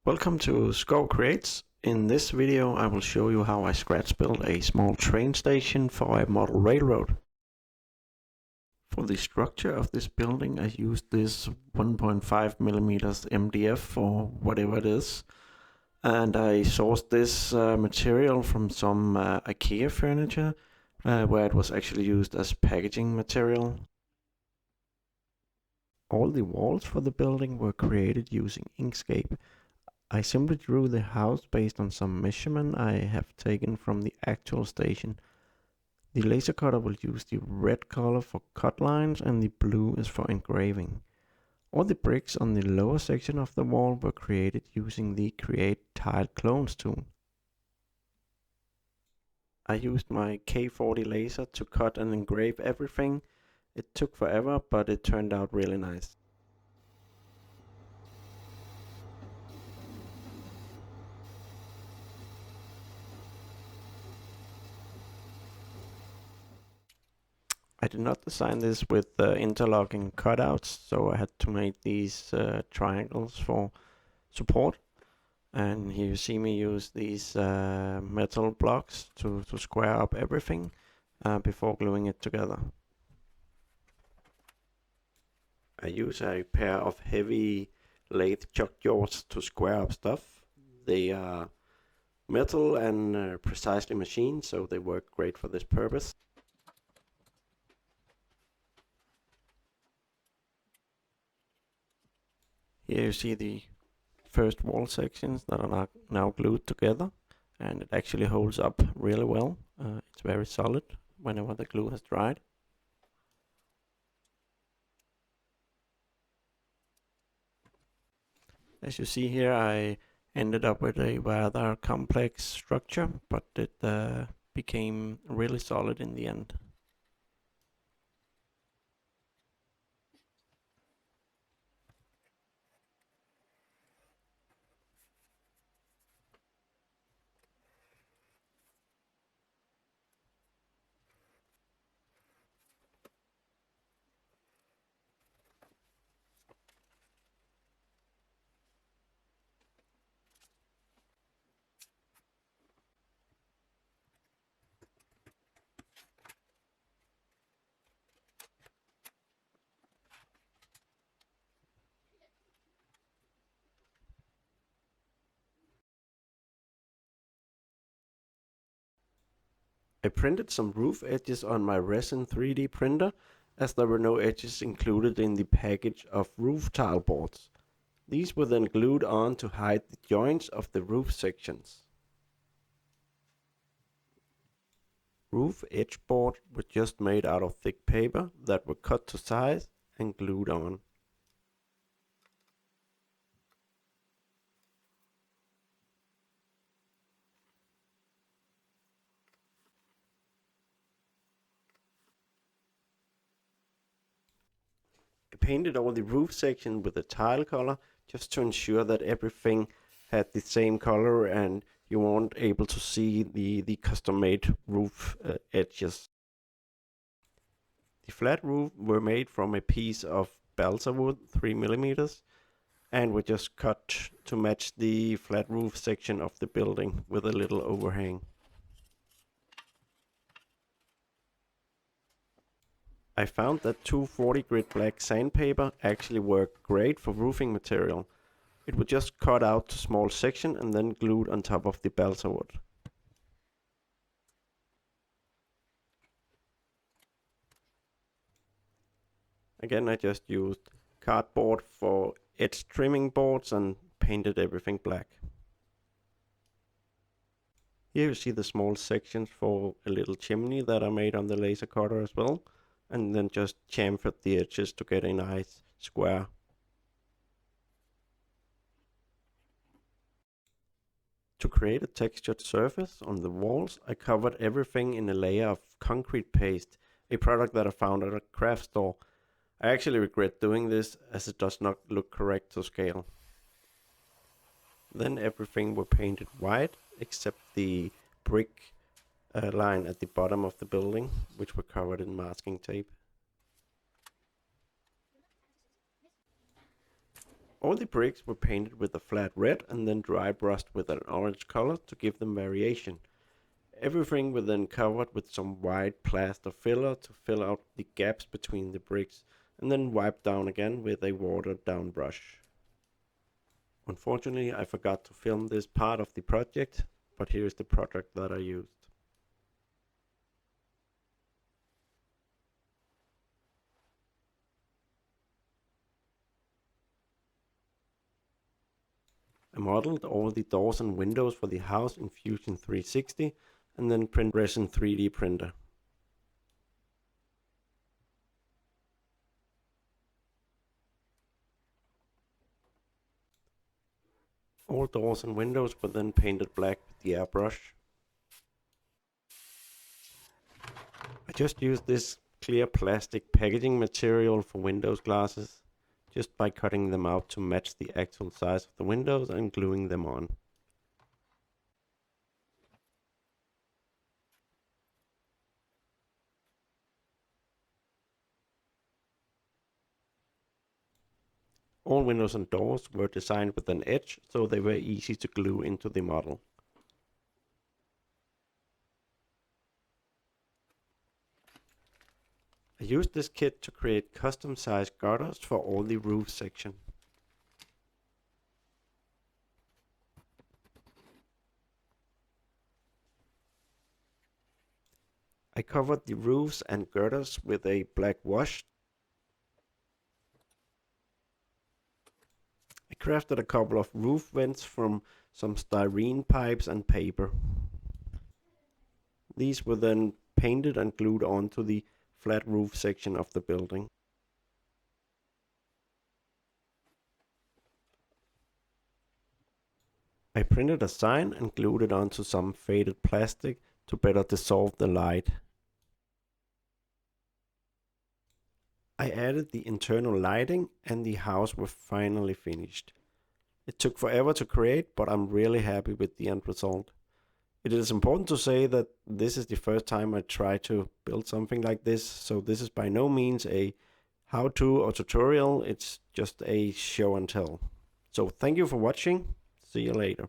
Welcome to Skov Creates. In this video I will show you how I scratch built a small train station for a model railroad. For the structure of this building I used this 1.5 millimeters MDF for whatever it is, and I sourced this material from some IKEA furniture where it was actually used as packaging material. All the walls for the building were created using Inkscape. I simply drew the house based on some measurement I have taken from the actual station. The laser cutter will use the red color for cut lines and the blue is for engraving. All the bricks on the lower section of the wall were created using the Create Tile Clones tool. I used my K40 laser to cut and engrave everything. It took forever, but it turned out really nice. I did not design this with interlocking cutouts, so I had to make these triangles for support. And here you see me use these metal blocks to square up everything before gluing it together. I use a pair of heavy lathe chuck jaws to square up stuff. They are metal and precisely machined, so they work great for this purpose. Here you see the first wall sections that are now glued together, and it actually holds up really well. It's very solid whenever the glue has dried. As you see here, I ended up with a rather complex structure, but it became really solid in the end. I printed some roof edges on my resin 3D printer, as there were no edges included in the package of roof tile boards. These were then glued on to hide the joints of the roof sections. Roof edge boards were just made out of thick paper that were cut to size and glued on. I painted all the roof section with a tile color just to ensure that everything had the same color and you weren't able to see the custom made roof edges. The flat roof were made from a piece of balsa wood 3 millimeters and were just cut to match the flat roof section of the building with a little overhang. I found that 240 grit black sandpaper actually worked great for roofing material. It would just cut out to small section and then glued on top of the balsa wood. Again, I just used cardboard for edge trimming boards and painted everything black. Here you see the small sections for a little chimney that I made on the laser cutter as well, and then just chamfered the edges to get a nice square. To create a textured surface on the walls, I covered everything in a layer of concrete paste, a product that I found at a craft store. I actually regret doing this as it does not look correct to scale. Then everything were painted white except the brick line at the bottom of the building, which were covered in masking tape. All the bricks were painted with a flat red and then dry brushed with an orange color to give them variation. Everything was then covered with some white plaster filler to fill out the gaps between the bricks, and then wiped down again with a watered down brush. Unfortunately, I forgot to film this part of the project, but here is the product that I used. I modeled all the doors and windows for the house in Fusion 360 and then print resin 3D printer. All doors and windows were then painted black with the airbrush. I just used this clear plastic packaging material for windows glasses, just by cutting them out to match the actual size of the windows and gluing them on. All windows and doors were designed with an edge, so they were easy to glue into the model. I used this kit to create custom sized gutters for all the roof section. I covered the roofs and girders with a black wash. I crafted a couple of roof vents from some styrene pipes and paper. These were then painted and glued onto the flat roof section of the building. I printed a sign and glued it onto some faded plastic to better dissolve the light. I added the internal lighting and the house was finally finished. It took forever to create, but I'm really happy with the end result. It is important to say that this is the first time I try to build something like this, so this is by no means a how-to or tutorial, it's just a show and tell. So thank you for watching, see you later.